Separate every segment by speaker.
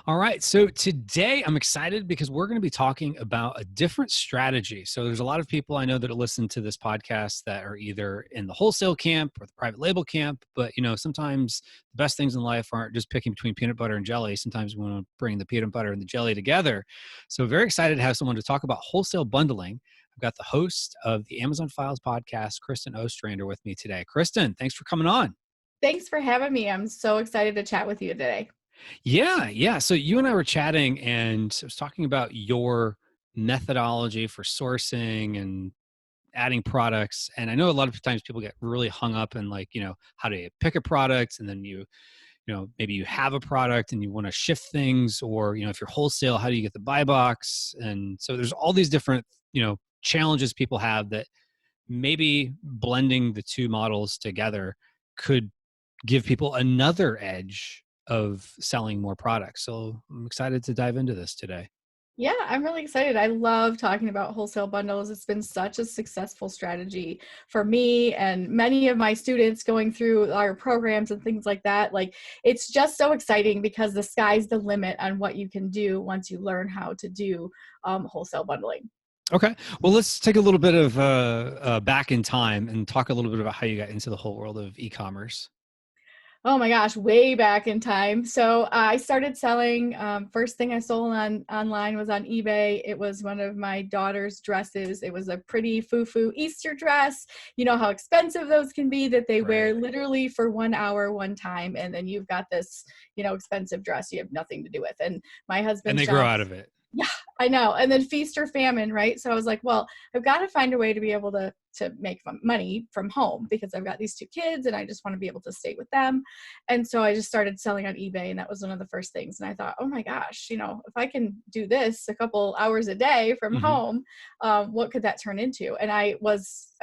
Speaker 1: All right. So today I'm excited because we're going to be talking about a different strategy. So there's a lot of people I know that listen to this podcast that are either in the wholesale camp or the private label camp. But, sometimes the best things in life aren't just picking between peanut butter and jelly. Sometimes we want to bring the peanut butter and the jelly together. So very excited to have someone to talk about wholesale bundling. I've got the host of the Amazon Files podcast, Kristin Ostrander, with me today. Kristin, thanks for coming on.
Speaker 2: Thanks for having me. I'm so excited to chat with you today.
Speaker 1: Yeah. So you and I were chatting and I was talking about your methodology for sourcing and adding products. And I know a lot of times people get really hung up in how do you pick a product? And then maybe you have a product and you want to shift things, or, if you're wholesale, how do you get the buy box? And so there's all these different, challenges people have that maybe blending the two models together could give people another edge of selling more products. So I'm excited to dive into this today.
Speaker 2: Yeah, I'm really excited. I love talking about wholesale bundles. It's been such a successful strategy for me and many of my students going through our programs and things like that. Like, it's just so exciting because the sky's the limit on what you can do once you learn how to do wholesale bundling.
Speaker 1: Okay. Well, let's take a little bit of back in time and talk a little bit about how you got into the whole world of e-commerce.
Speaker 2: Oh my gosh, way back in time. So I started selling, first thing I sold online was on eBay. It was one of my daughter's dresses. It was a pretty foo-foo Easter dress. You know how expensive those can be, that they wear literally for 1 hour, one time. And then you've got this, expensive dress you have nothing to do with. And my husband—
Speaker 1: And they grow out of it.
Speaker 2: Yeah, I know. And then feast or famine, right? So I was like, well, I've got to find a way to be able to make money from home because I've got these 2 kids and I just want to be able to stay with them. And so I just started selling on eBay, and that was one of the first things. And I thought, oh my gosh, if I can do this a couple hours a day from home, what could that turn into? And I've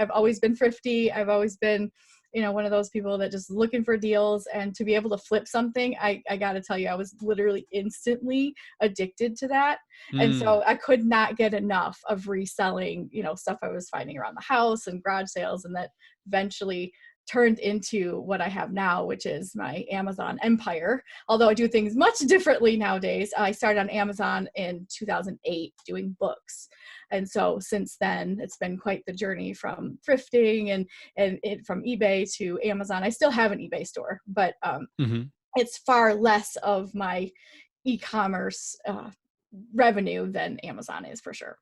Speaker 2: always been thrifty. I've always been one of those people that just looking for deals, and to be able to flip something, I got to tell you, I was literally instantly addicted to that. And so I could not get enough of reselling, stuff I was finding around the house and garage sales. And that eventually turned into what I have now, which is my Amazon empire. Although I do things much differently nowadays. I started on Amazon in 2008 doing books. And so since then, it's been quite the journey from thrifting and from eBay to Amazon. I still have an eBay store, but it's far less of my e-commerce revenue than Amazon is, for sure.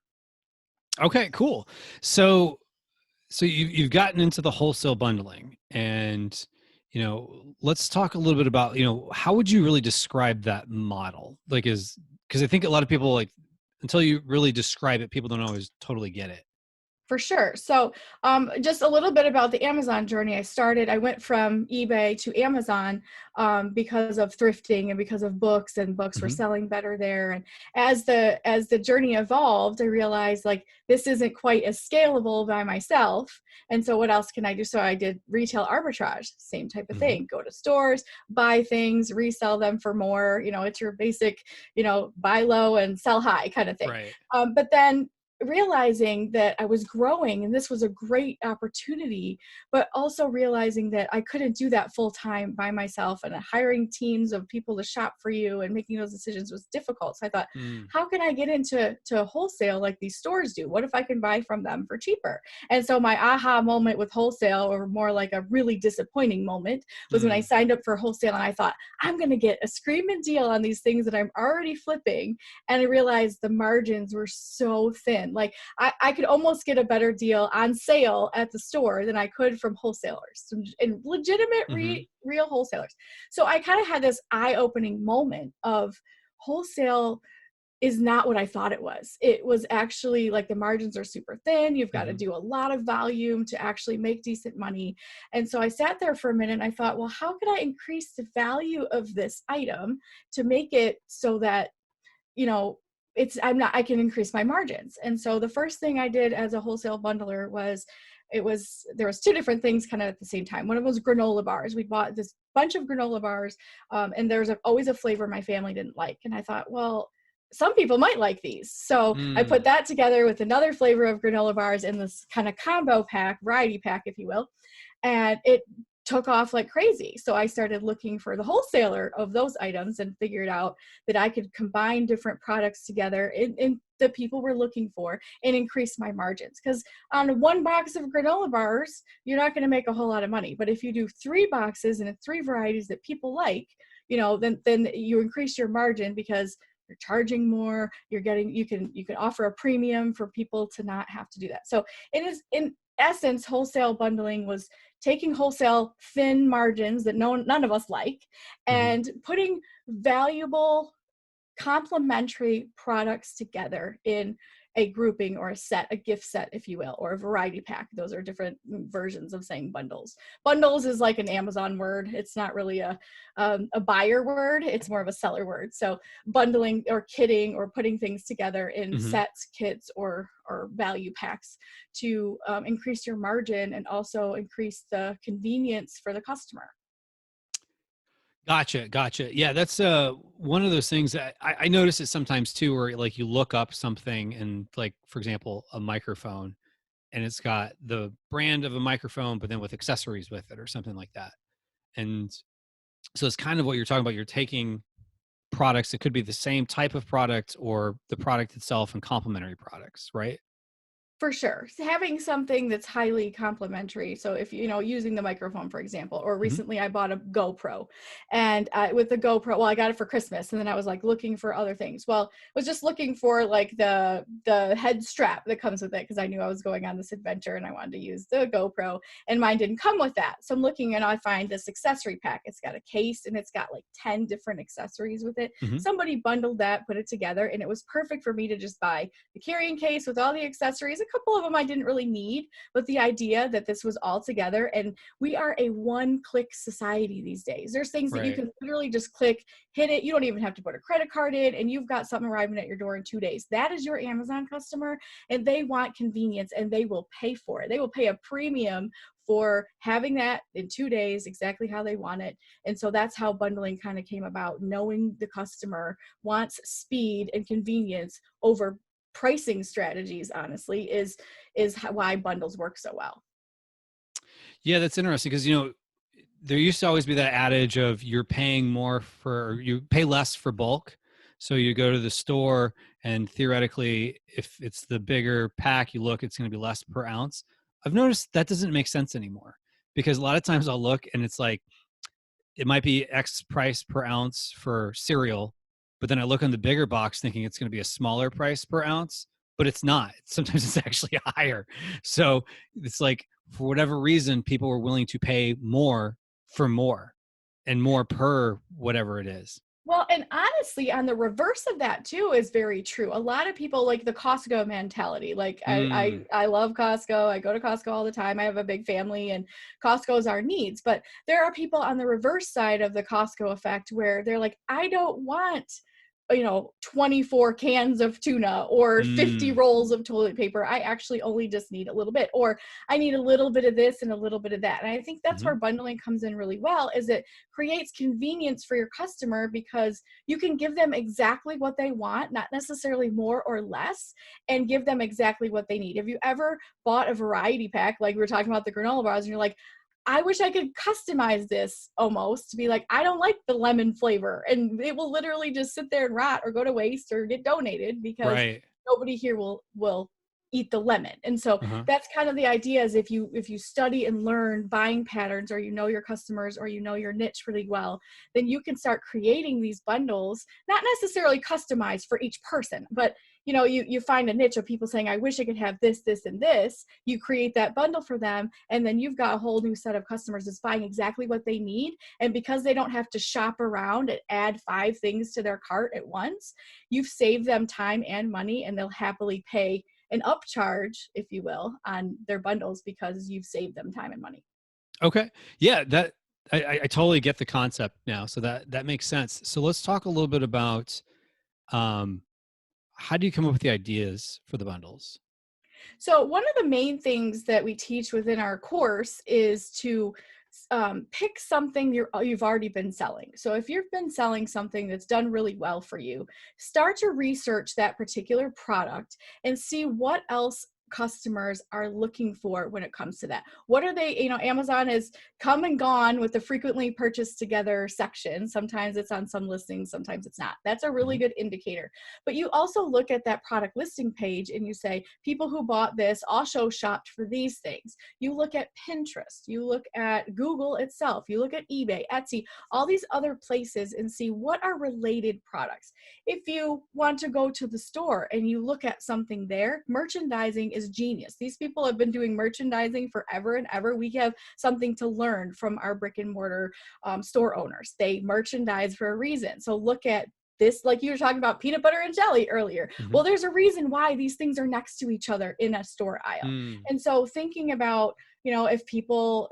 Speaker 1: Okay, cool. So you've gotten into the wholesale bundling, and let's talk a little bit about how would you really describe that model? Because I think a lot of people, until you really describe it, people don't always totally get it.
Speaker 2: For sure. So just a little bit about the Amazon journey. I went from eBay to Amazon because of thrifting and because of books, and books were selling better there. And as the journey evolved, I realized this isn't quite as scalable by myself. And so what else can I do? So I did retail arbitrage, same type of thing. Go to stores, buy things, resell them for more. It's your basic, buy low and sell high kind of thing.
Speaker 1: Right.
Speaker 2: But then realizing that I was growing and this was a great opportunity, but also realizing that I couldn't do that full time by myself, and hiring teams of people to shop for you and making those decisions was difficult. So I thought, how can I get into wholesale like these stores do? What if I can buy from them for cheaper? And so my aha moment with wholesale, or more like a really disappointing moment, was when I signed up for wholesale and I thought, I'm going to get a screaming deal on these things that I'm already flipping. And I realized the margins were so thin. I could almost get a better deal on sale at the store than I could from wholesalers, and legitimate real wholesalers. So I kind of had this eye-opening moment of wholesale is not what I thought it was. It was actually the margins are super thin. You've got to do a lot of volume to actually make decent money. And so I sat there for a minute and I thought, well, how could I increase the value of this item to make it so that, I can increase my margins. And so the first thing I did as a wholesale bundler was, there was 2 different things kind of at the same time. One of them was granola bars. We bought this bunch of granola bars, and there's always a flavor my family didn't like. And I thought, well, some people might like these. So I put that together with another flavor of granola bars in this kind of combo pack, variety pack, if you will. And it took off like crazy. So I started looking for the wholesaler of those items and figured out that I could combine different products together in that people were looking for and increase my margins. Because on one box of granola bars, you're not going to make a whole lot of money. But if you do 3 boxes and 3 varieties that people like, then you increase your margin because you're charging more, you can offer a premium for people to not have to do that. So it is, in essence, wholesale bundling was taking wholesale thin margins that none of us like,
Speaker 1: Mhm.
Speaker 2: and putting valuable complementary products together in a grouping or a set, a gift set, if you will, or a variety pack. Those are different versions of saying bundles. Bundles is like an Amazon word. It's not really a buyer word. It's more of a seller word. So bundling or kitting or putting things together in
Speaker 1: Mhm.
Speaker 2: sets, kits, or value packs to increase your margin and also increase the convenience for the customer.
Speaker 1: Gotcha, gotcha. Yeah, that's one of those things that I notice it sometimes too, where like you look up something and like, for example, a microphone, and it's got the brand of a microphone, but then with accessories with it or something like that. And so it's kind of what you're talking about. You're taking products that could be the same type of product or the product itself and complementary products, right?
Speaker 2: For sure. So having something that's highly complementary. So if using the microphone, for example, or
Speaker 1: Hmm.
Speaker 2: recently I bought a GoPro, and with the GoPro, well, I got it for Christmas, and then I was like looking for other things. Well, I was just looking for like the head strap that comes with it because I knew I was going on this adventure and I wanted to use the GoPro, and mine didn't come with that. So I'm looking and I find this accessory pack. It's got a case and it's got like 10 different accessories with it.
Speaker 1: Hmm.
Speaker 2: Somebody bundled that, put it together, and it was perfect for me to just buy the carrying case with all the accessories. A couple of them I didn't really need, but the idea that this was all together, and we are a one-click society these days. There's things that you
Speaker 1: Right.
Speaker 2: can literally just click, hit it. You don't even have to put a credit card in, and you've got something arriving at your door in 2 days. That is your Amazon customer, and they want convenience, and they will pay for it. They will pay a premium for having that in 2 days, exactly how they want it. And so that's how bundling kind of came about, knowing the customer wants speed and convenience over pricing strategies, honestly, is why bundles work so well.
Speaker 1: Yeah, that's interesting because there used to always be that adage of you pay less for bulk. So you go to the store and theoretically, if it's the bigger pack, you look, it's going to be less per ounce. I've noticed that doesn't make sense anymore because a lot of times I'll look and it's like, it might be X price per ounce for cereal, but then I look on the bigger box thinking it's going to be a smaller price per ounce, but it's not. Sometimes it's actually higher. So it's like, for whatever reason, people were willing to pay more for more and more per whatever it is.
Speaker 2: Well, and honestly, on the reverse of that too is very true. A lot of people like the Costco mentality. Like
Speaker 1: Mm,
Speaker 2: I love Costco. I go to Costco all the time. I have a big family, and Costco's our needs. But there are people on the reverse side of the Costco effect where they're like, I don't want 24 cans of tuna or 50
Speaker 1: mm,
Speaker 2: rolls of toilet paper. I actually only just need a little bit, or I need a little bit of this and a little bit of that. And I think that's
Speaker 1: mhm.
Speaker 2: where bundling comes in really well, is it creates convenience for your customer because you can give them exactly what they want, not necessarily more or less, and give them exactly what they need. Have you ever bought a variety pack, like we were talking about the granola bars, and you're like, I wish I could customize this almost to be like, I don't like the lemon flavor. And it will literally just sit there and rot or go to waste or get donated because
Speaker 1: Right.
Speaker 2: nobody here will eat the lemon. And so
Speaker 1: Uh-huh.
Speaker 2: that's kind of the idea, is if you study and learn buying patterns, or your customers, or your niche really well, then you can start creating these bundles, not necessarily customized for each person, but you find a niche of people saying, I wish I could have this, this, and this. You create that bundle for them, and then you've got a whole new set of customers that's buying exactly what they need. And because they don't have to shop around and add 5 things to their cart at once, you've saved them time and money, and they'll happily pay an upcharge, if you will, on their bundles because you've saved them time and money.
Speaker 1: Okay. Yeah, that I totally get the concept now. So that makes sense. So let's talk a little bit about um how do you come up with the ideas for the bundles?
Speaker 2: So one of the main things that we teach within our course is to pick something you've already been selling. So if you've been selling something that's done really well for you, start to research that particular product and see what else customers are looking for when it comes to that. What are they, Amazon has come and gone with the frequently purchased together section. Sometimes it's on some listings, sometimes it's not. That's a really good indicator. But you also look at that product listing page and you say, people who bought this also shopped for these things. You look at Pinterest, you look at Google itself, you look at eBay, Etsy, all these other places and see what are related products. If you want to go to the store and you look at something there, merchandising is genius. These people have been doing merchandising forever and ever. We have something to learn from our brick and mortar store owners. They merchandise for a reason. So look at this, like you were talking about peanut butter and jelly earlier. Well, there's a reason why these things are next to each other in a store aisle. And so thinking about, if people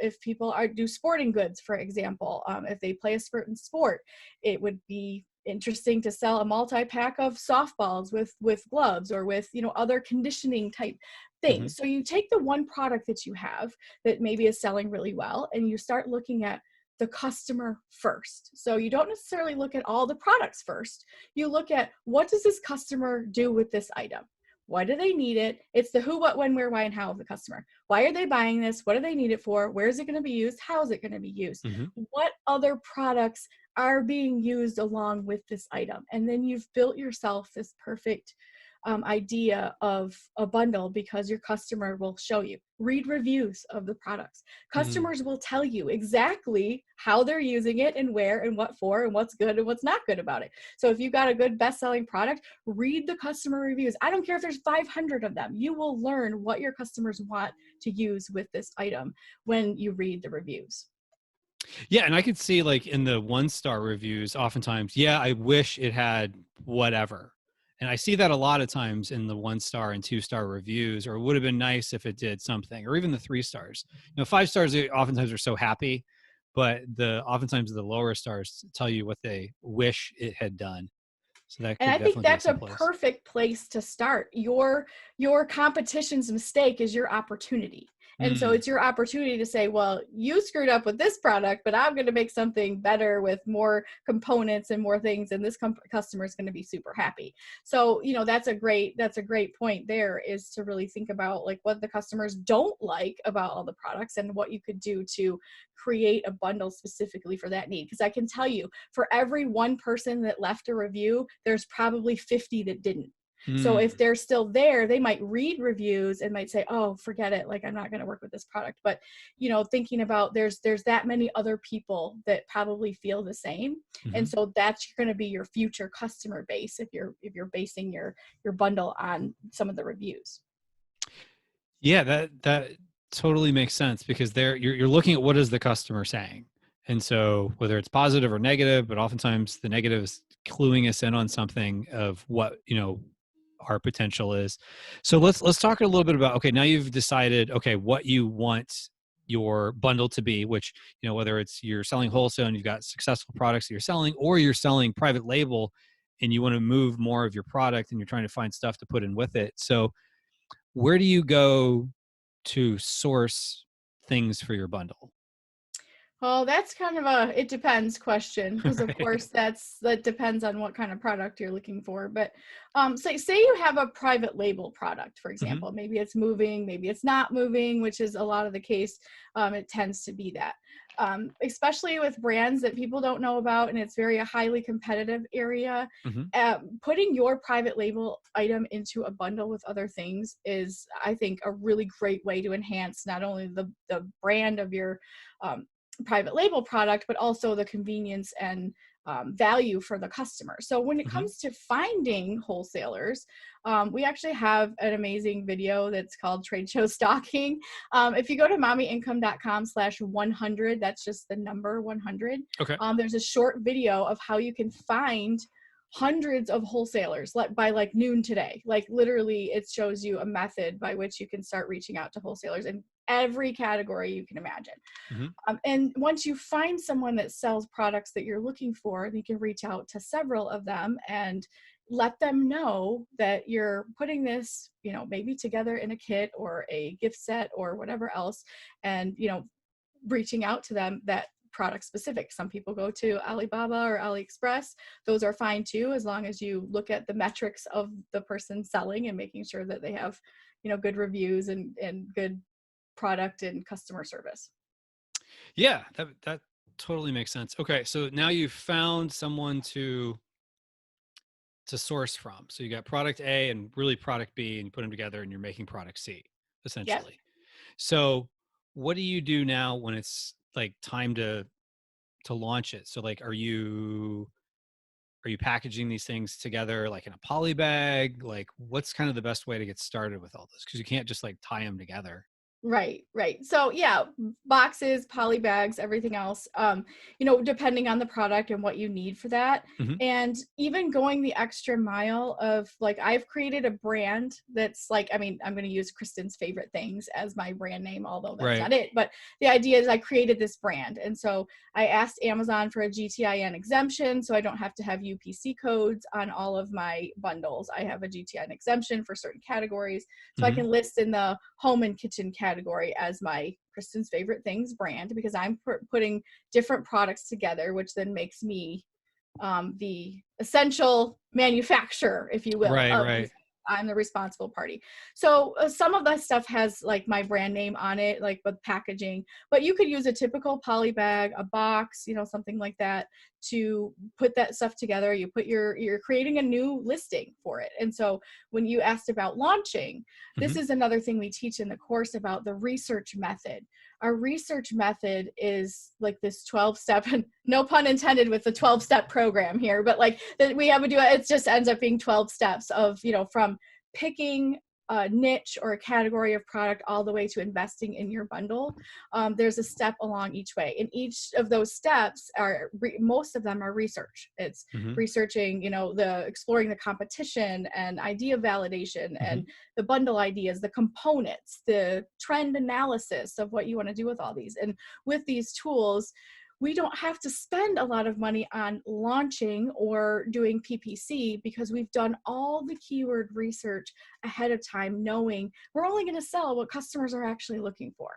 Speaker 2: do sporting goods, for example, if they play a certain sport, it would be interesting to sell a multi-pack of softballs with gloves or with, other conditioning type things. So you take the one product that you have that maybe is selling really well, and you start looking at the customer first. So you don't necessarily look at all the products first. You look at, what does this customer do with this item? Why do they need it? It's the who, what, when, where, why, and how of the customer. Why are they buying this? What do they need it for? Where is it going to be used? How is it going to be used? What other products are being used along with this item? And then you've built yourself this perfect idea of a bundle, because your customer will show you. Read reviews of the products. Customers will tell you exactly how they're using it and where and what for and what's good and what's not good about it. So if you've got a good best-selling product, read the customer reviews. I don't care if there's 500 of them. You will learn what your customers want to use with this item when you read the reviews.
Speaker 1: Yeah, and I could see like in the 1-star reviews, oftentimes, yeah, I wish it had whatever. And I see that a lot of times in the 1-star and 2-star reviews, or it would have been nice if it did something, or even the 3 stars. 5 stars, they oftentimes are so happy, but oftentimes the lower stars tell you what they wish it had done. So that
Speaker 2: And
Speaker 1: could
Speaker 2: I think
Speaker 1: definitely be
Speaker 2: that's a
Speaker 1: someplace.
Speaker 2: perfect place to start. Your competition's mistake is your opportunity. And so it's your opportunity to say, well, you screwed up with this product, but I'm going to make something better with more components and more things. And this customer is going to be super happy. So, that's a great point there, is to really think about like what the customers don't like about all the products and what you could do to create a bundle specifically for that need. Because I can tell you, for every one person that left a review, there's probably 50 that didn't. So if they're still there, they might read reviews and might say, oh, forget it. Like, I'm not going to work with this product. But, thinking about there's that many other people that probably feel the same. And so that's going to be your future customer base if you're basing your bundle on some of the reviews.
Speaker 1: Yeah, that totally makes sense, because you're looking at what is the customer saying. And so whether it's positive or negative, but oftentimes the negative is cluing us in on something of what, our potential is. So let's talk a little bit about, okay, now you've decided, okay, what you want your bundle to be, which, whether it's you're selling wholesale and you've got successful products that you're selling, or you're selling private label and you want to move more of your product and you're trying to find stuff to put in with it. So where do you go to source things for your bundle?
Speaker 2: Well, that's kind of it depends question, because of course that depends on what kind of product you're looking for. But say you have a private label product, for example. Maybe it's moving, maybe it's not moving, which is a lot of the case. It tends to be that. Especially with brands that people don't know about, and it's very a highly competitive area. Putting your private label item into a bundle with other things is, I think, a really great way to enhance not only the brand of your private label product, but also the convenience and value for the customer. So when it comes to finding wholesalers, we actually have an amazing video that's called Trade Show Stalking. If you go to mommyincome.com/100, that's just the number 100.
Speaker 1: Okay.
Speaker 2: There's a short video of how you can find hundreds of wholesalers by like noon today. Like literally it shows you a method by which you can start reaching out to wholesalers in every category you can imagine. And once you find someone that sells products that you're looking for, you can reach out to several of them and let them know that you're putting this, maybe together in a kit or a gift set or whatever else. And, reaching out to them that product specific. Some people go to Alibaba or AliExpress. Those are fine too, as long as you look at the metrics of the person selling and making sure that they have, good reviews and good product and customer service.
Speaker 1: Yeah, that totally makes sense. Okay, so now you've found someone to source from. So you got product A and really product B, and you put them together and you're making product C,
Speaker 2: Yep.
Speaker 1: essentially. So what do you do now when it's like time to launch it? So like are you packaging these things together like in a poly bag? Like what's kind of the best way to get started with all this? Because you can't just like tie them together.
Speaker 2: Right, right. So yeah, boxes, poly bags, everything else, depending on the product and what you need for that.
Speaker 1: Hmm.
Speaker 2: And even going the extra mile of like, I've created a brand that's like, I mean, I'm going to use Kristin's favorite things as my brand name, although that's
Speaker 1: Right.
Speaker 2: not it. But the idea is I created this brand. And so I asked Amazon for a GTIN exemption. So I don't have to have UPC codes on all of my bundles. I have a GTIN exemption for certain categories. So I
Speaker 1: Hmm.
Speaker 2: can list in the home and kitchen category as my Kristin's favorite things brand, because I'm putting different products together, which then makes me the essential manufacturer, if you will,
Speaker 1: Right,
Speaker 2: of these.
Speaker 1: right.
Speaker 2: I'm the responsible party. So some of that stuff has like my brand name on it, like with packaging, but you could use a typical poly bag, a box, something like that to put that stuff together. You're creating a new listing for it. And so when you asked about launching,
Speaker 1: Hmm.
Speaker 2: this is another thing we teach in the course about the research method. Our research method is like this 12-step, no pun intended with the 12-step program here, but like that we have to do it. It just ends up being 12 steps of, from picking a niche or a category of product all the way to investing in your bundle. There's a step along each way. And each of those steps most of them are research. It's
Speaker 1: Hmm.
Speaker 2: researching, exploring the competition and idea validation
Speaker 1: Hmm.
Speaker 2: and the bundle ideas, the components, the trend analysis of what you want to do with all these. And with these tools, we don't have to spend a lot of money on launching or doing PPC because we've done all the keyword research ahead of time, knowing we're only going to sell what customers are actually looking for.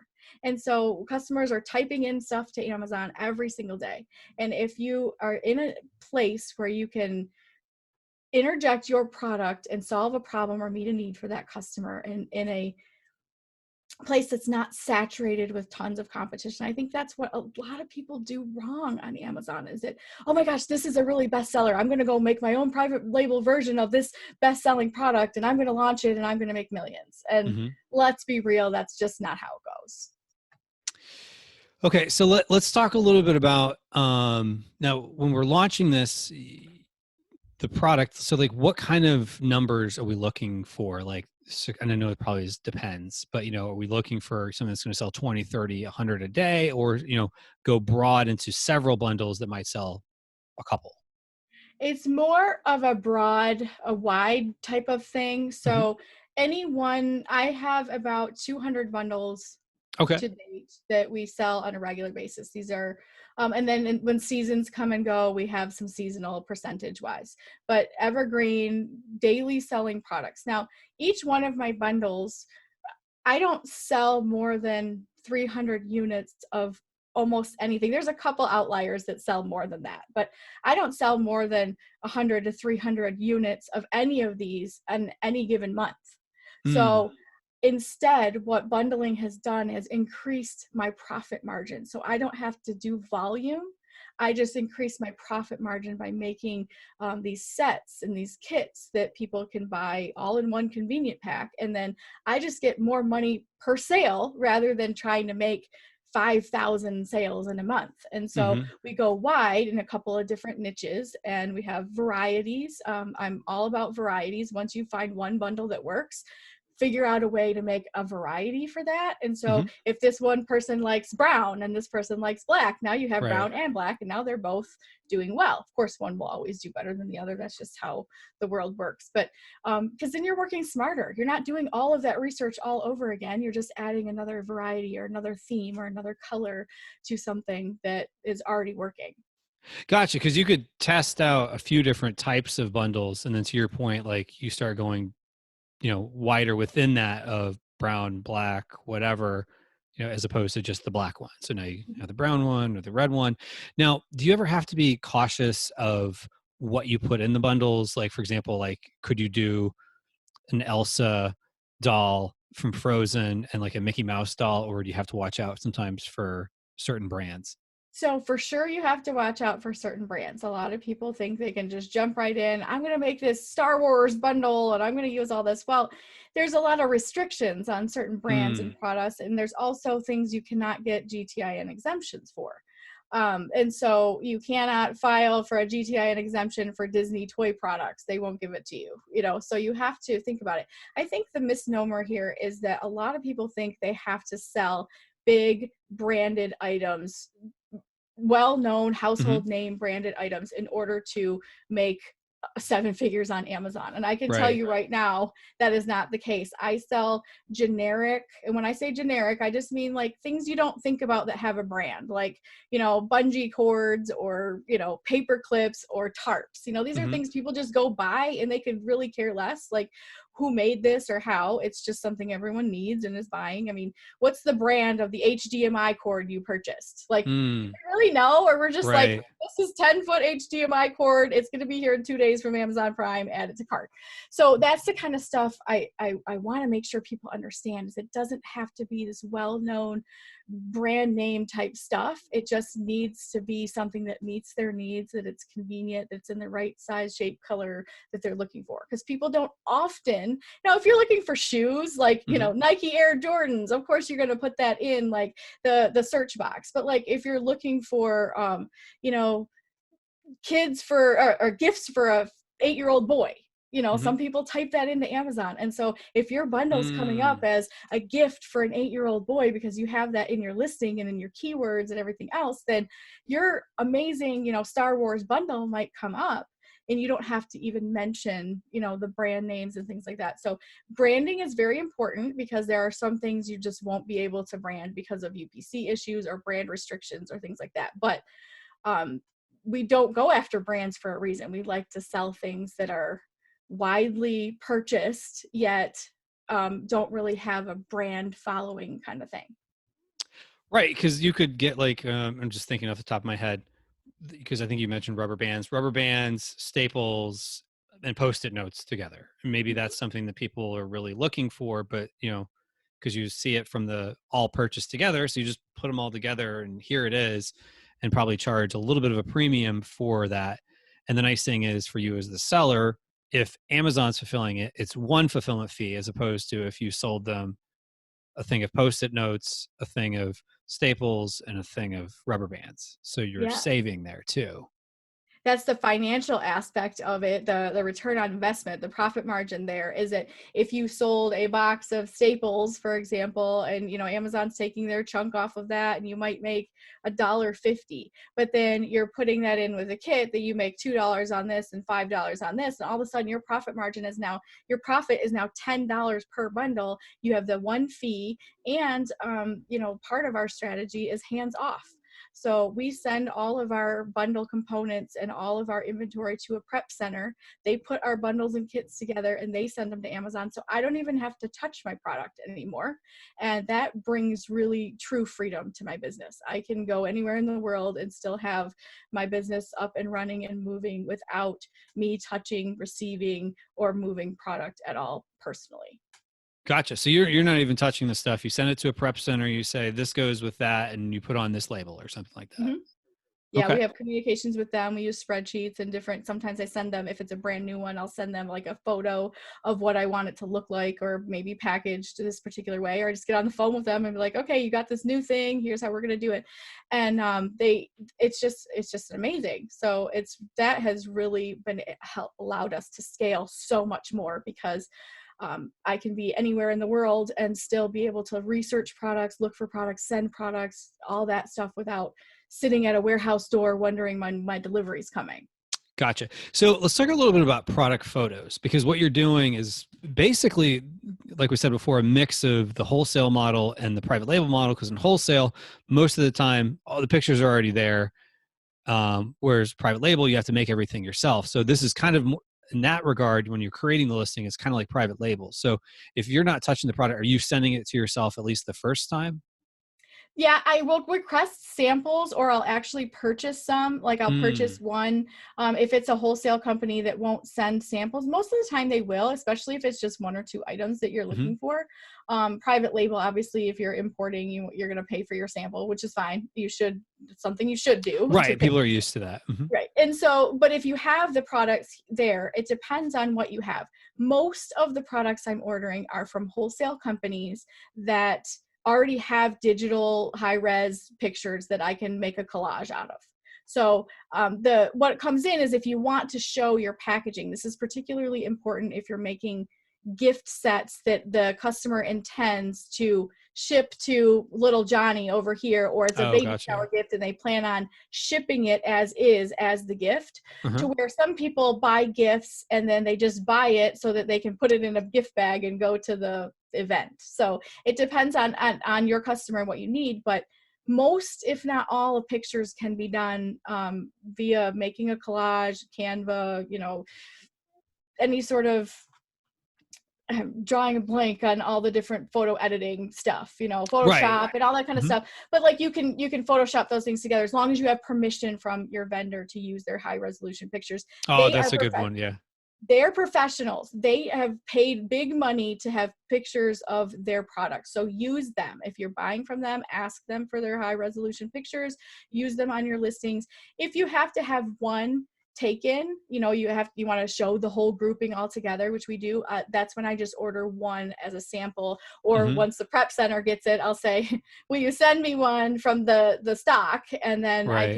Speaker 2: And so customers are typing in stuff to Amazon every single day. And if you are in a place where you can interject your product and solve a problem or meet a need for that customer in a place that's not saturated with tons of competition. I think that's what a lot of people do wrong on Amazon is it, oh my gosh, this is a really bestseller. I'm going to go make my own private label version of this best-selling product and I'm going to launch it and I'm going to make millions. And
Speaker 1: Hmm.
Speaker 2: let's be real, that's just not how it goes.
Speaker 1: Okay, so let's talk a little bit about now when we're launching this the product. So like what kind of numbers are we looking for? Like, and I know it probably depends, but are we looking for something that's going to sell 20, 30, 100 a day, or go broad into several bundles that might sell a couple?
Speaker 2: It's more of a wide type of thing.
Speaker 1: Hmm.
Speaker 2: So I have about 200 bundles
Speaker 1: Okay.
Speaker 2: to date that we sell on a regular basis. These are, and then when seasons come and go, we have some seasonal percentage wise, but evergreen daily selling products. Now, each one of my bundles, I don't sell more than 300 units of almost anything. There's a couple outliers that sell more than that, but I don't sell more than 100 to 300 units of any of these in any given month.
Speaker 1: Mm.
Speaker 2: So instead, what bundling has done is increased my profit margin. So I don't have to do volume. I just increase my profit margin by making these sets and these kits that people can buy all in one convenient pack. And then I just get more money per sale rather than trying to make 5,000 sales in a month. And so
Speaker 1: Hmm.
Speaker 2: we go wide in a couple of different niches and we have varieties. I'm all about varieties. Once you find one bundle that works, figure out a way to make a variety for that. And so
Speaker 1: Hmm.
Speaker 2: if this one person likes brown and this person likes black, now you have
Speaker 1: Right.
Speaker 2: brown and black, and now they're both doing well. Of course, one will always do better than the other. That's just how the world works. But because then you're working smarter. You're not doing all of that research all over again. You're just adding another variety or another theme or another color to something that is already working.
Speaker 1: Gotcha. Because you could test out a few different types of bundles, and then to your point, like you start going, wider within that of brown, black, whatever, as opposed to just the black one. So now you have the brown one or the red one. Now, do you ever have to be cautious of what you put in the bundles? Like, for example, like, could you do an Elsa doll from Frozen and like a Mickey Mouse doll, or do you have to watch out sometimes for certain brands?
Speaker 2: So for sure you have to watch out for certain brands. A lot of people think they can just jump right in. I'm going to make this Star Wars bundle and I'm going to use all this. Well, there's a lot of restrictions on certain brands
Speaker 1: Mm,
Speaker 2: and products, and there's also things you cannot get GTIN exemptions for. And so you cannot file for a GTIN exemption for Disney toy products. They won't give it to you, so you have to think about it. I think the misnomer here is that a lot of people think they have to sell big branded items, well-known
Speaker 1: hmm.
Speaker 2: household name branded items, in order to make seven figures on Amazon. And I can tell
Speaker 1: Right.
Speaker 2: you right now, that is not the case. I sell generic. And when I say generic, I just mean like things you don't think about that have a brand, like, bungee cords, or, paper clips, or tarps. These are
Speaker 1: Hmm.
Speaker 2: things people just go buy and they could really care less, like, who made this or how. It's just something everyone needs and is buying. I mean, what's the brand of the HDMI cord you purchased? Like,
Speaker 1: Mm,
Speaker 2: really know, or we're just like,
Speaker 1: right.
Speaker 2: this is 10-foot HDMI cord. It's going to be here in 2 days from Amazon Prime. Add it to cart. So that's the kind of stuff I want to make sure people understand, is it doesn't have to be this well-known brand name type stuff. It just needs to be something that meets their needs, that it's convenient, that's in the right size, shape, color that they're looking for. Because people don't often, if you're looking for shoes, like,
Speaker 1: Hmm.
Speaker 2: Nike Air Jordans, of course you're going to put that in like the search box. But like, if you're looking for you know kids for, or gifts for a 8-year-old boy,
Speaker 1: Hmm.
Speaker 2: some people type that into Amazon. And so if your bundle's coming up
Speaker 1: Mm,
Speaker 2: as a gift for an 8-year-old boy, because you have that in your listing and in your keywords and everything else, then your amazing, Star Wars bundle might come up, and you don't have to even mention, the brand names and things like that. So branding is very important, because there are some things you just won't be able to brand because of UPC issues or brand restrictions or things like that. But um, we don't go after brands for a reason. We like to sell things that are widely purchased, yet don't really have a brand following, kind of thing.
Speaker 1: right. Because you could get like, I'm just thinking off the top of my head, because I think you mentioned rubber bands, staples, and post-it notes together. And maybe that's something that people are really looking for, but because you see it from the all purchased together, so you just put them all together and here it is, and probably charge a little bit of a premium for that. And the nice thing is for you as the seller, if Amazon's fulfilling it, it's one fulfillment fee, as opposed to if you sold them a thing of post-it notes, a thing of staples, and a thing of rubber bands. So you're
Speaker 2: Yeah.
Speaker 1: saving there too.
Speaker 2: That's the financial aspect of it, the return on investment, the profit margin there is that if you sold a box of staples, for example, and Amazon's taking their chunk off of that, and you might make $1.50, but then you're putting that in with a kit that you make $2 on this and $5 on this, and all of a sudden your profit is now $10 per bundle. You have the one fee, and part of our strategy is hands off. So we send all of our bundle components and all of our inventory to a prep center. They put our bundles and kits together and they send them to Amazon. So I don't even have to touch my product anymore. And that brings really true freedom to my business. I can go anywhere in the world and still have my business up and running and moving without me touching, receiving, or moving product at all personally.
Speaker 1: Gotcha. So you're not even touching the stuff. You send it to a prep center. You say this goes with that, and you put on this label or something like that.
Speaker 2: Mhm. Yeah,
Speaker 1: Okay.
Speaker 2: we have communications with them. We use spreadsheets and different, sometimes I send them, if it's a brand new one, I'll send them like a photo of what I want it to look like, or maybe packaged this particular way, or I just get on the phone with them and be like, okay, you got this new thing, here's how we're going to do it. And it's just amazing. So that has really allowed us to scale so much more, because I can be anywhere in the world and still be able to research products, look for products, send products, all that stuff, without sitting at a warehouse door wondering when my delivery's coming.
Speaker 1: Gotcha. So let's talk a little bit about product photos, because what you're doing is basically, like we said before, a mix of the wholesale model and the private label model. Because in wholesale, most of the time, all the pictures are already there. Whereas private label, you have to make everything yourself. So this is kind of more, in that regard, when you're creating the listing, it's kind of like private label. So if you're not touching the product, are you sending it to yourself at least the first time?
Speaker 2: Yeah, I will request samples, or I'll actually purchase some. Like I'll purchase
Speaker 1: Mm.
Speaker 2: one. If it's a wholesale company that won't send samples, most of the time they will, especially if it's just 1 or 2 items that you're
Speaker 1: Hmm.
Speaker 2: looking for. Private label, obviously, if you're importing, you're going to pay for your sample, which is fine. You should, it's something you should do to
Speaker 1: Right.
Speaker 2: pay.
Speaker 1: People are used to that. Hmm.
Speaker 2: Right. And so, but if you have the products there, it depends on what you have. Most of the products I'm ordering are from wholesale companies that already have digital high res pictures that I can make a collage out of. So the what comes in is if you want to show your packaging. This is particularly important if you're making gift sets that the customer intends to ship to little Johnny over here, or it's a
Speaker 1: Oh,
Speaker 2: baby
Speaker 1: gotcha.
Speaker 2: shower gift and they plan on shipping it as is, as the gift,
Speaker 1: Uh-huh.
Speaker 2: to where some people buy gifts and then they just buy it so that they can put it in a gift bag and go to the event. So it depends on your customer and what you need, but most, if not all, of pictures can be done via making a collage, Canva, any sort of, I'm drawing a blank on all the different photo editing stuff,
Speaker 1: Right.
Speaker 2: Photoshop and all that kind of
Speaker 1: Hmm.
Speaker 2: stuff. But like you can Photoshop those things together as long as you have permission from your vendor to use their high resolution pictures.
Speaker 1: Oh,
Speaker 2: They are
Speaker 1: that's a good one. Yeah.
Speaker 2: they're professionals. They have paid big money to have pictures of their products. So use them. If you're buying from them, ask them for their high resolution pictures, use them on your listings. If you have to have one taken, you want to show the whole grouping all together, which we do. That's when I just order one as a sample. Or
Speaker 1: Hmm.
Speaker 2: once the prep center gets it, I'll say, will you send me one from the stock? And then
Speaker 1: Right.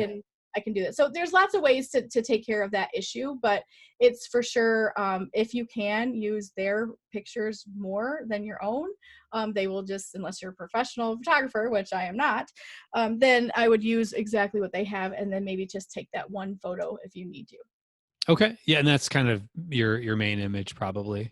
Speaker 2: I can do that. So there's lots of ways to take care of that issue, but it's for sure, if you can use their pictures more than your own, they will just, unless you're a professional photographer, which I am not, then I would use exactly what they have, and then maybe just take that one photo if you need to.
Speaker 1: Okay. Yeah, and that's kind of your main image, probably,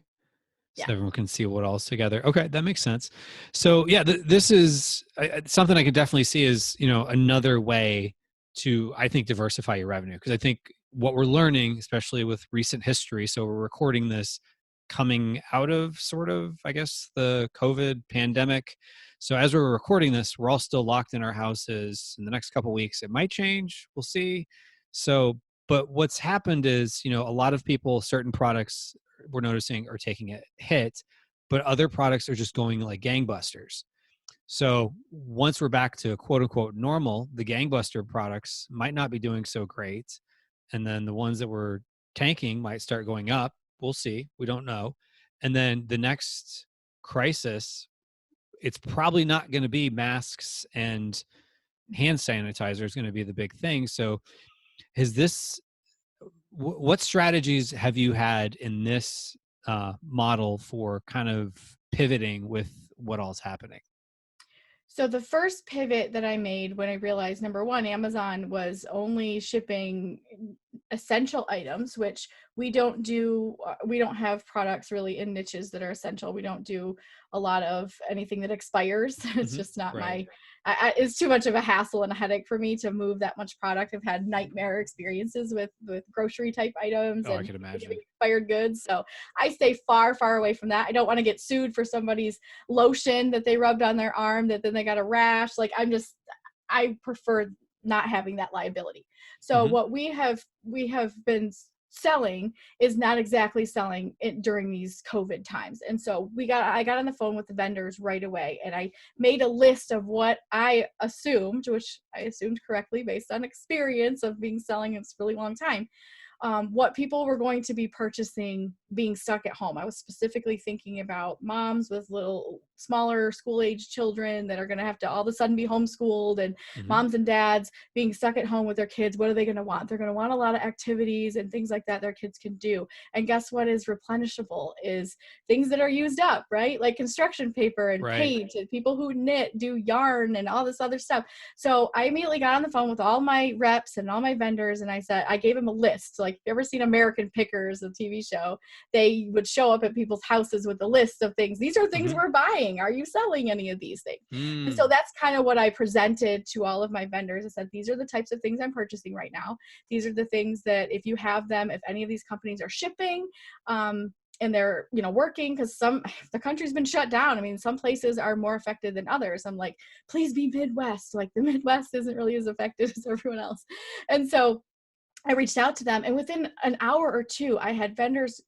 Speaker 2: Yeah.
Speaker 1: so everyone can see what all's together. Okay, that makes sense. So yeah, this is something I could definitely see as another way to, I think, diversify your revenue, because I think what we're learning, especially with recent history. So we're recording this coming out of, sort of, I guess, the COVID pandemic. So as we're recording this, we're all still locked in our houses. In the next couple of weeks, it might change. We'll see. So, but what's happened is, a lot of people, certain products we're noticing are taking a hit, but other products are just going like gangbusters. So once we're back to quote unquote normal, the gangbuster products might not be doing so great. And then the ones that were tanking might start going up. We'll see. We don't know. And then the next crisis, it's probably not going to be masks and hand sanitizer is going to be the big thing. So has this, what strategies have you had in this model for kind of pivoting with what all's happening?
Speaker 2: So the first pivot that I made when I realized, number one, Amazon was only shipping essential items, which we don't do. We don't have products really in niches that are essential. We don't do a lot of anything that expires. It's
Speaker 1: Hmm.
Speaker 2: just not
Speaker 1: Right.
Speaker 2: it's too much of a hassle and a headache for me to move that much product. I've had nightmare experiences with grocery type items
Speaker 1: Oh, I
Speaker 2: and
Speaker 1: could imagine.
Speaker 2: expired goods. So I stay far, far away from that. I don't want to get sued for somebody's lotion that they rubbed on their arm that then they got a rash. Like I prefer not having that liability. So
Speaker 1: Hmm.
Speaker 2: what we have been selling is not exactly selling it during these COVID times. And so I got on the phone with the vendors right away, and I made a list of what I assumed, which I assumed correctly based on experience of being selling this really long time, what people were going to be purchasing being stuck at home. I was specifically thinking about moms with little smaller school age children that are going to have to all of a sudden be homeschooled, and
Speaker 1: Hmm.
Speaker 2: moms and dads being stuck at home with their kids. What are they going to want? They're going to want a lot of activities and things like that their kids can do. And guess what is replenishable is things that are used up, right? Like construction paper and
Speaker 1: Right.
Speaker 2: paint, and people who knit, do yarn and all this other stuff. So I immediately got on the phone with all my reps and all my vendors, and I gave them a list. Like, if you ever seen American Pickers, the TV show, they would show up at people's houses with a list of things. These are things
Speaker 1: Hmm.
Speaker 2: we're buying. Are you selling any of these things? And so
Speaker 1: Mm.
Speaker 2: that's kind of what I presented to all of my vendors. I said, these are the types of things I'm purchasing right now. These are the things that if you have them, if any of these companies are shipping, and they're, working because the country's been shut down. I mean, some places are more affected than others. I'm like, please be Midwest. Like the Midwest isn't really as affected as everyone else. And so I reached out to them, and within an hour or two, I had vendors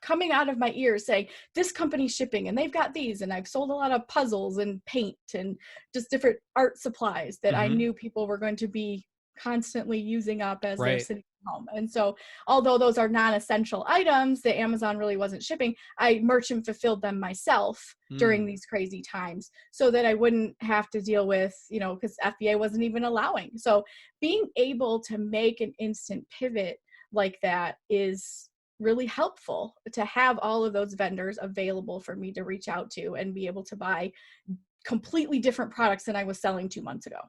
Speaker 2: coming out of my ears saying, this company's shipping and they've got these. And I've sold a lot of puzzles and paint and just different art supplies that I knew people were going to be constantly using up as they're sitting at home. And so although those are non-essential items that Amazon really wasn't shipping, I merchant fulfilled them myself during these crazy times so that I wouldn't have to deal with, because FBA wasn't even allowing. So being able to make an instant pivot like that is really helpful, to have all of those vendors available for me to reach out to and be able to buy completely different products than I was selling 2 months ago.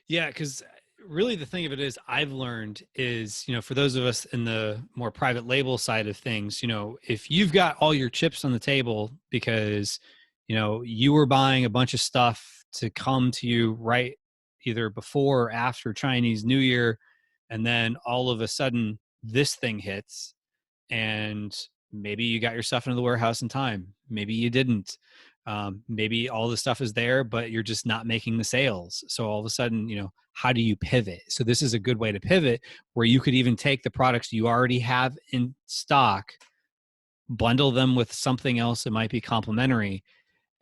Speaker 1: Yeah, because really the thing of it is I've learned is, for those of us in the more private label side of things, if you've got all your chips on the table because, you were buying a bunch of stuff to come to you right either before or after Chinese New Year, and then all of a sudden this thing hits and maybe you got your stuff into the warehouse in time. Maybe you didn't. Maybe all the stuff is there, but you're just not making the sales. So all of a sudden, how do you pivot? So this is a good way to pivot, where you could even take the products you already have in stock, bundle them with something else that might be complementary.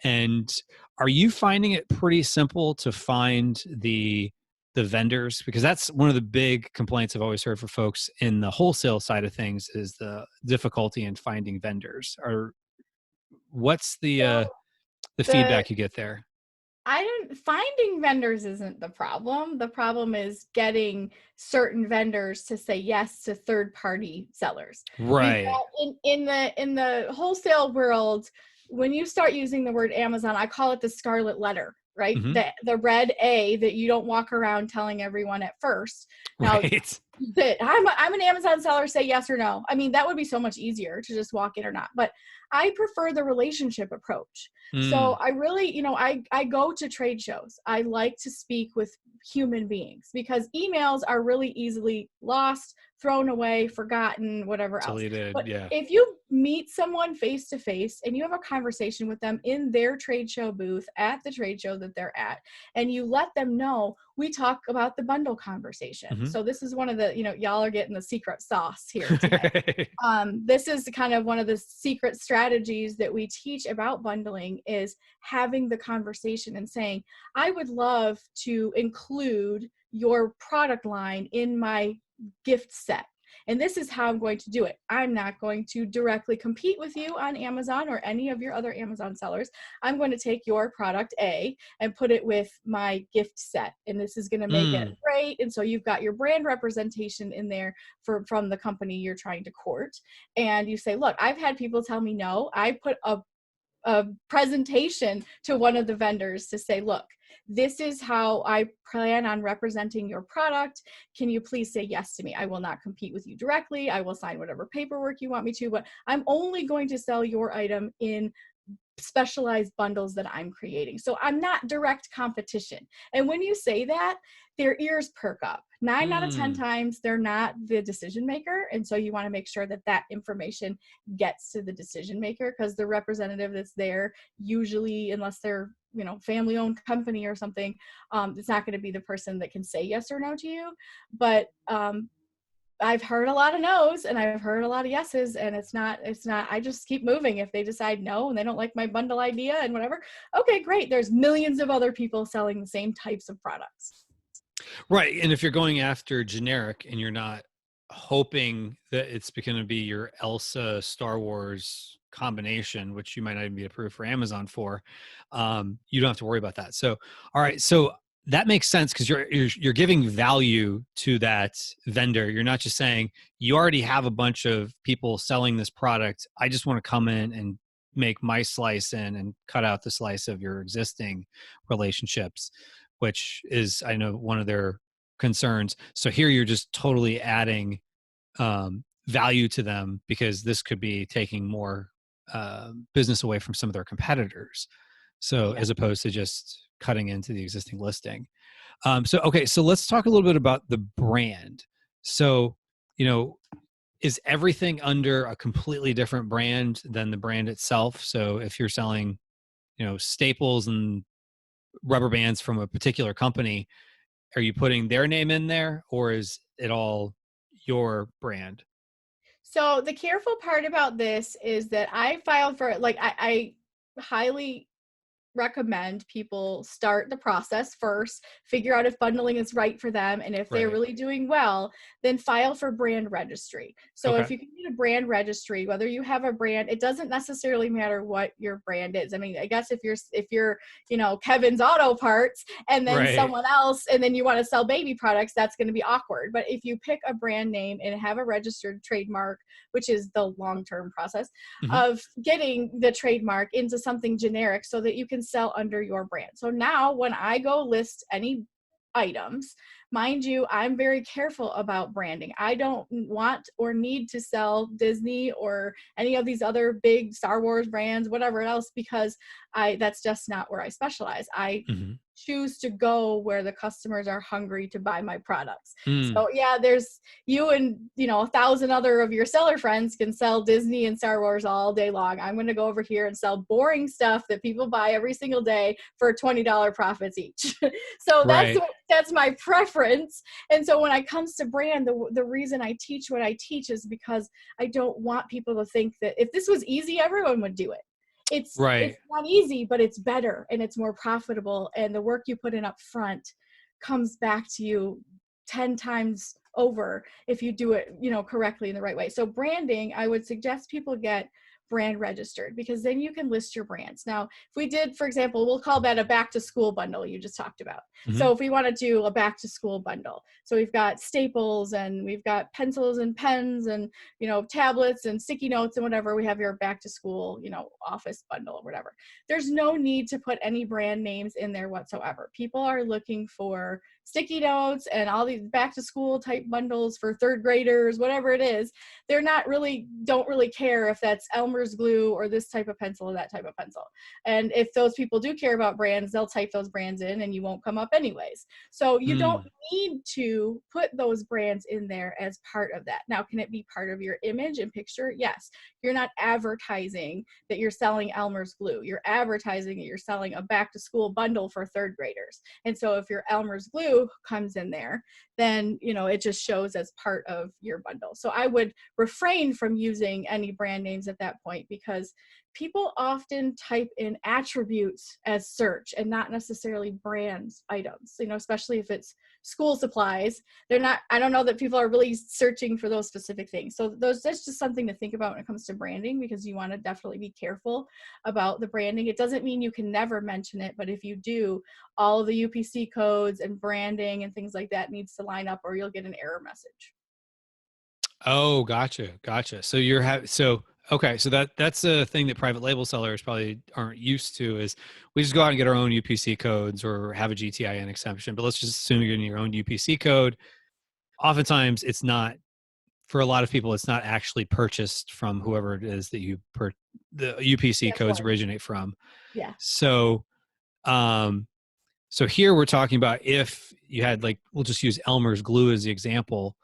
Speaker 1: And are you finding it pretty simple to find the vendors? Because that's one of the big complaints I've always heard for folks in the wholesale side of things, is the difficulty in finding vendors. Or what's the
Speaker 2: So the
Speaker 1: feedback you get there?
Speaker 2: finding vendors isn't the problem. The problem is getting certain vendors to say yes to third-party sellers. We've
Speaker 1: Right.
Speaker 2: got in the wholesale world, when you start using the word Amazon, I call it the scarlet letter, right?
Speaker 1: Mm-hmm.
Speaker 2: The red A that you don't walk around telling everyone at first. Now,
Speaker 1: Right.
Speaker 2: that I'm an Amazon seller, say yes or no. I mean, that would be so much easier to just walk in or not. But I prefer the relationship approach. So
Speaker 1: Mm,
Speaker 2: I really, I go to trade shows. I like to speak with human beings because emails are really easily lost, thrown away, forgotten, whatever else.
Speaker 1: deleted.
Speaker 2: But
Speaker 1: Yeah.
Speaker 2: if you meet someone face to face and you have a conversation with them in their trade show booth at the trade show that they're at, and you let them know, we talk about the bundle conversation.
Speaker 1: Mm-hmm.
Speaker 2: So this is one of the, y'all are getting the secret sauce here today. This is kind of one of the secret strategies that we teach about bundling, is having the conversation and saying, I would love to include your product line in my gift set. And this is how I'm going to do it. I'm not going to directly compete with you on Amazon or any of your other Amazon sellers. I'm going to take your product A and put it with my gift set. And this is going to make it great. And so you've got your brand representation in there from the company you're trying to court. And you say, look, I've had people tell me no. I put a presentation to one of the vendors to say, look, this is how I plan on representing your product. Can you please say yes to me? I will not compete with you directly. I will sign whatever paperwork you want me to, but I'm only going to sell your item in specialized bundles that I'm creating. So I'm not direct competition. And when you say that, their ears perk up. 9 out of 10 times, they're not the decision maker. And so you want to make sure that that information gets to the decision maker, because the representative that's there, usually, unless they're, family owned company or something, it's not going to be the person that can say yes or no to you. But I've heard a lot of no's and I've heard a lot of yeses, and it's not, I just keep moving. If they decide no and they don't like my bundle idea and whatever, okay, great. There's millions of other people selling the same types of products.
Speaker 1: Right. And if you're going after generic and you're not hoping that it's going to be your Elsa Star Wars combination, which you might not even be approved for Amazon for, you don't have to worry about that. So, all right. So that makes sense, because you're giving value to that vendor. You're not just saying, you already have a bunch of people selling this product, I just want to come in and make my slice in and cut out the slice of your existing relationships, which is, I know, one of their concerns. So here you're just totally adding value to them, because this could be taking more business away from some of their competitors. So
Speaker 2: Yeah.
Speaker 1: as opposed to just cutting into the existing listing. Okay, so let's talk a little bit about the brand. So, is everything under a completely different brand than the brand itself? So if you're selling, staples and rubber bands from a particular company, are you putting their name in there, or is it all your brand?
Speaker 2: So the careful part about this is that I filed for, like, I highly recommend people start the process first, figure out if bundling is right for them, and if they're
Speaker 1: Right.
Speaker 2: really doing well, then file for brand registry. So if
Speaker 1: Okay.
Speaker 2: you can get a brand registry, whether you have a brand, it doesn't necessarily matter what your brand is. I mean, I guess if you're Kevin's Auto Parts and then
Speaker 1: Right.
Speaker 2: someone else and then you want to sell baby products, that's going to be awkward. But if you pick a brand name and have a registered trademark, which is the long-term process
Speaker 1: Hmm.
Speaker 2: of getting the trademark into something generic so that you can sell under your brand. So now when I go list any items, mind you, I'm very careful about branding. I don't want or need to sell Disney or any of these other big Star Wars brands, whatever else, because that's just not where I specialize. I
Speaker 1: Hmm.
Speaker 2: choose to go where the customers are hungry to buy my products.
Speaker 1: Mm.
Speaker 2: So yeah, there's you and 1,000 other of your seller friends can sell Disney and Star Wars all day long. I'm going to go over here and sell boring stuff that people buy every single day for $20 profits each. So
Speaker 1: Right.
Speaker 2: that's my preference. And so when it comes to brand, the reason I teach what I teach is because I don't want people to think that if this was easy, everyone would do it. It's
Speaker 1: Right.
Speaker 2: not easy, but it's better and it's more profitable, and the work you put in up front comes back to you 10 times over if you do it correctly in the right way. So branding, I would suggest people get brand registered, because then you can list your brands. Now if we did, for example, we'll call that a back to school bundle you just talked about.
Speaker 1: Hmm.
Speaker 2: So if we want to do a back to school bundle, so we've got staples and we've got pencils and pens and tablets and sticky notes and whatever, we have your back to school office bundle or whatever. There's no need to put any brand names in there whatsoever. People are looking for sticky notes and all these back to school type bundles for third graders, whatever it is. They're don't really care if that's Elmer's glue or this type of pencil or that type of pencil. And if those people do care about brands, they'll type those brands in and you won't come up anyways. So you don't
Speaker 1: Mm.
Speaker 2: need to put those brands in there as part of that. Now, can it be part of your image and picture? Yes. You're not advertising that you're selling Elmer's glue. You're advertising that you're selling a back to school bundle for third graders. And so if your Elmer's glue comes in there, then it just shows as part of your bundle. So I would refrain from using any brand names at that point, because people often type in attributes as search and not necessarily brands items, especially if it's school supplies. I don't know that people are really searching for those specific things. So that's just something to think about when it comes to branding, because you want to definitely be careful about the branding. It doesn't mean you can never mention it, but if you do, all of the UPC codes and branding and things like that needs to line up or you'll get an error message.
Speaker 1: Oh, gotcha. Gotcha. So okay. So that's a thing that private label sellers probably aren't used to, is we just go out and get our own UPC codes or have a GTIN exemption, but let's just assume you're getting your own UPC code. Oftentimes it's not, for a lot of people, it's not actually purchased from whoever it is that the UPC
Speaker 2: That's
Speaker 1: codes
Speaker 2: right.
Speaker 1: originate from.
Speaker 2: Yeah.
Speaker 1: So, um, so here we're talking about, if you had, like, we'll just use Elmer's glue as the example,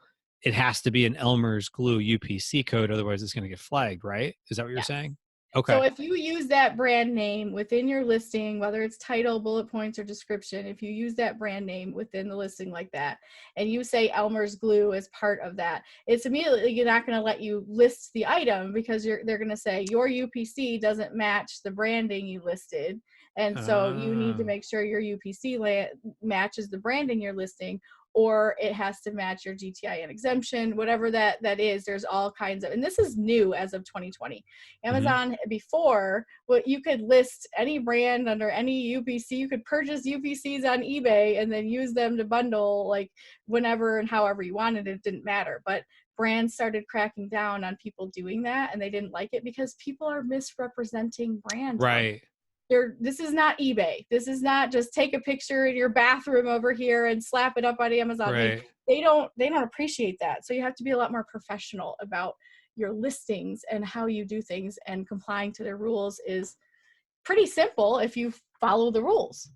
Speaker 1: it has to be an Elmer's glue UPC code. Otherwise it's going to get flagged, right? Is that what you're
Speaker 2: Yeah.
Speaker 1: saying?
Speaker 2: So
Speaker 1: Okay.
Speaker 2: if you use that brand name within your listing, whether it's title, bullet points, or description, if you use that brand name within the listing like that, and you say Elmer's glue as part of that, it's immediately you're not going to let you list the item, because they're going to say your UPC doesn't match the branding you listed. And so you need to
Speaker 1: Oh,
Speaker 2: make sure your UPC matches the branding you're listing, or it has to match your GTIN exemption, whatever that is. There's all kinds of, and this is new as of 2020.
Speaker 1: mhm.
Speaker 2: Amazon before, what you could list any brand under any UPC. You could purchase UPCs on eBay and then use them to bundle like whenever and however you wanted. It didn't matter. But brands started cracking down on people doing that, and they didn't like it because people are misrepresenting brands out.
Speaker 1: Right.
Speaker 2: This is not eBay. This is not just take a picture in your bathroom over here and slap it up on Amazon. Like
Speaker 1: Right.
Speaker 2: they don't appreciate that. So you have to be a lot more professional about your listings and how you do things, and complying to their rules is pretty simple if you follow the rules.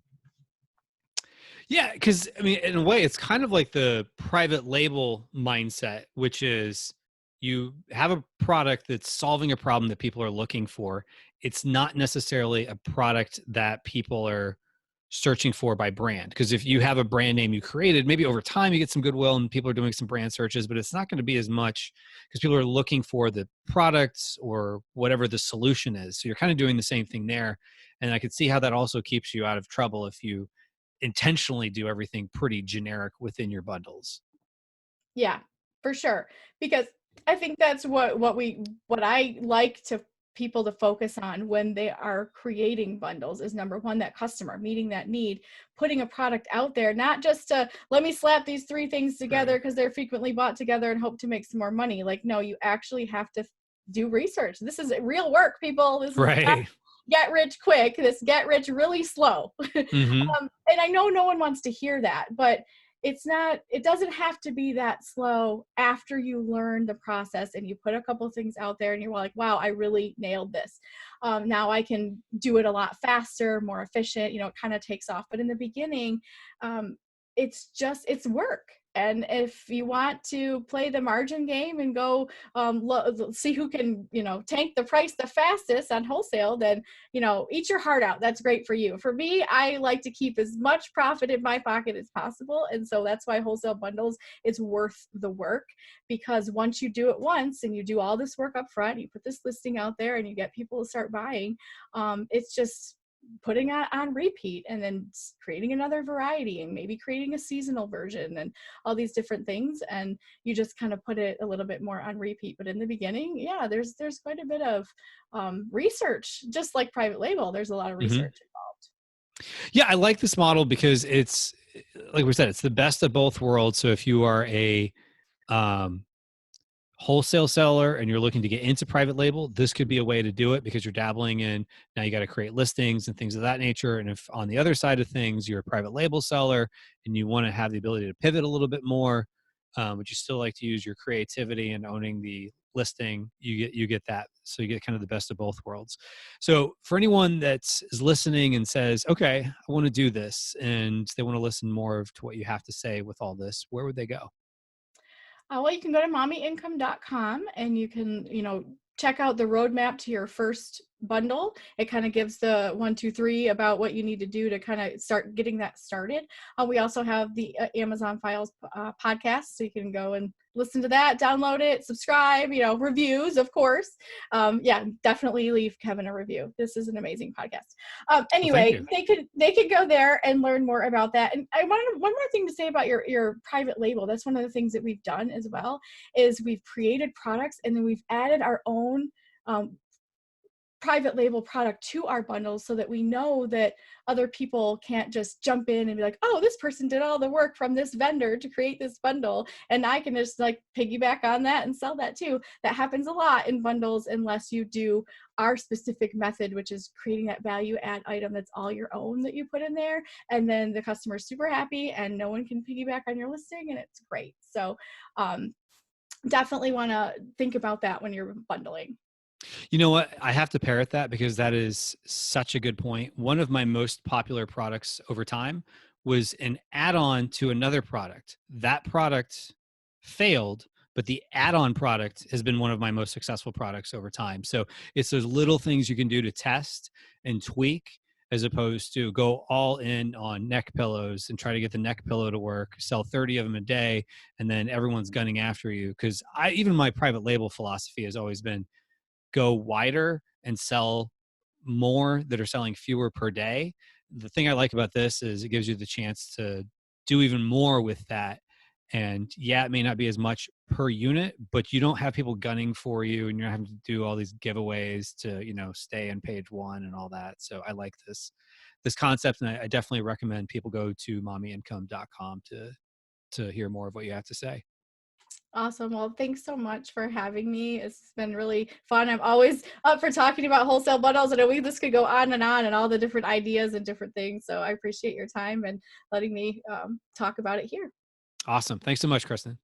Speaker 1: Yeah, because I mean, in a way, it's kind of like the private label mindset, which is you have a product that's solving a problem that people are looking for. It's not necessarily a product that people are searching for by brand. Because if you have a brand name you created, maybe over time you get some goodwill and people are doing some brand searches, but it's not going to be as much because people are looking for the products or whatever the solution is. So you're kind of doing the same thing there. And I could see how that also keeps you out of trouble if you intentionally do everything pretty generic within your bundles.
Speaker 2: Yeah, for sure. Because I think that's what I like to people to focus on when they are creating bundles is number one, that customer, meeting that need, putting a product out there, not just to let me slap these three things together
Speaker 1: Right.
Speaker 2: because they're frequently bought together and hope to make some more money. Like, no, you actually have to do research. This is real work, people. This is not
Speaker 1: Right.
Speaker 2: get rich quick. This get rich really slow.
Speaker 1: Hmm.
Speaker 2: And I know no one wants to hear that, but it doesn't have to be that slow after you learn the process and you put a couple things out there and you're like, wow, I really nailed this. Now I can do it a lot faster, more efficient, it kind of takes off. But in the beginning, it's work. And if you want to play the margin game and go see who can, tank the price the fastest on wholesale, then, eat your heart out. That's great for you. For me, I like to keep as much profit in my pocket as possible. And so that's why wholesale bundles, it's worth the work, because once you do it once and you do all this work up front, you put this listing out there and you get people to start buying, it's just putting it on repeat and then creating another variety and maybe creating a seasonal version and all these different things, and you just kind of put it a little bit more on repeat. But in the beginning, yeah, there's quite a bit of research. Just like private label, there's a lot of
Speaker 1: Hmm.
Speaker 2: research involved.
Speaker 1: Yeah, I like this model because it's, like we said, it's the best of both worlds. So if you are a um, wholesale seller and you're looking to get into private label, this could be a way to do it because you're dabbling in, now you got to create listings and things of that nature. And if on the other side of things, you're a private label seller and you want to have the ability to pivot a little bit more, but you still like to use your creativity and owning the listing, you get that. So you get kind of the best of both worlds. So for anyone that's is listening and says, okay, I want to do this and they want to listen more to what you have to say with all this, where would they go?
Speaker 2: Well, you can go to mommyincome.com and you can, check out the roadmap to your first bundle. It kind of gives the 1, 2, 3 about what you need to do to kind of start getting that started. We also have the Amazon Files podcast, so you can go and listen to that, download it, subscribe, reviews, of course. Yeah, definitely leave Kevin a review. This is an amazing podcast.
Speaker 1: Well, thank
Speaker 2: Anyway,
Speaker 1: you.
Speaker 2: they could go there and learn more about that. And I wanted one more thing to say about your private label. That's one of the things that we've done as well, is we've created products and then we've added our own um, private label product to our bundles so that we know that other people can't just jump in and be like, oh, this person did all the work from this vendor to create this bundle, and I can just like piggyback on that and sell that too. That happens a lot in bundles unless you do our specific method, which is creating that value add item that's all your own that you put in there, and then the customer's super happy and no one can piggyback on your listing, and it's great. So definitely want to think about that when you're bundling.
Speaker 1: You know what? I have to parrot that because that is such a good point. One of my most popular products over time was an add on to another product. That product failed, but the add on product has been one of my most successful products over time. So it's those little things you can do to test and tweak as opposed to go all in on neck pillows and try to get the neck pillow to work, sell 30 of them a day, and then everyone's gunning after you. Because even my private label philosophy has always been go wider and sell more that are selling fewer per day. The thing I like about this is it gives you the chance to do even more with that. And yeah, it may not be as much per unit, but you don't have people gunning for you and you're not having to do all these giveaways to, stay on page one and all that. So I like this concept. And I definitely recommend people go to mommyincome.com to hear more of what you have to say.
Speaker 2: Awesome. Well, thanks so much for having me. It's been really fun. I'm always up for talking about wholesale bundles. I know this could go on and all the different ideas and different things. So I appreciate your time and letting me talk about it here.
Speaker 1: Awesome. Thanks so much, Kristen.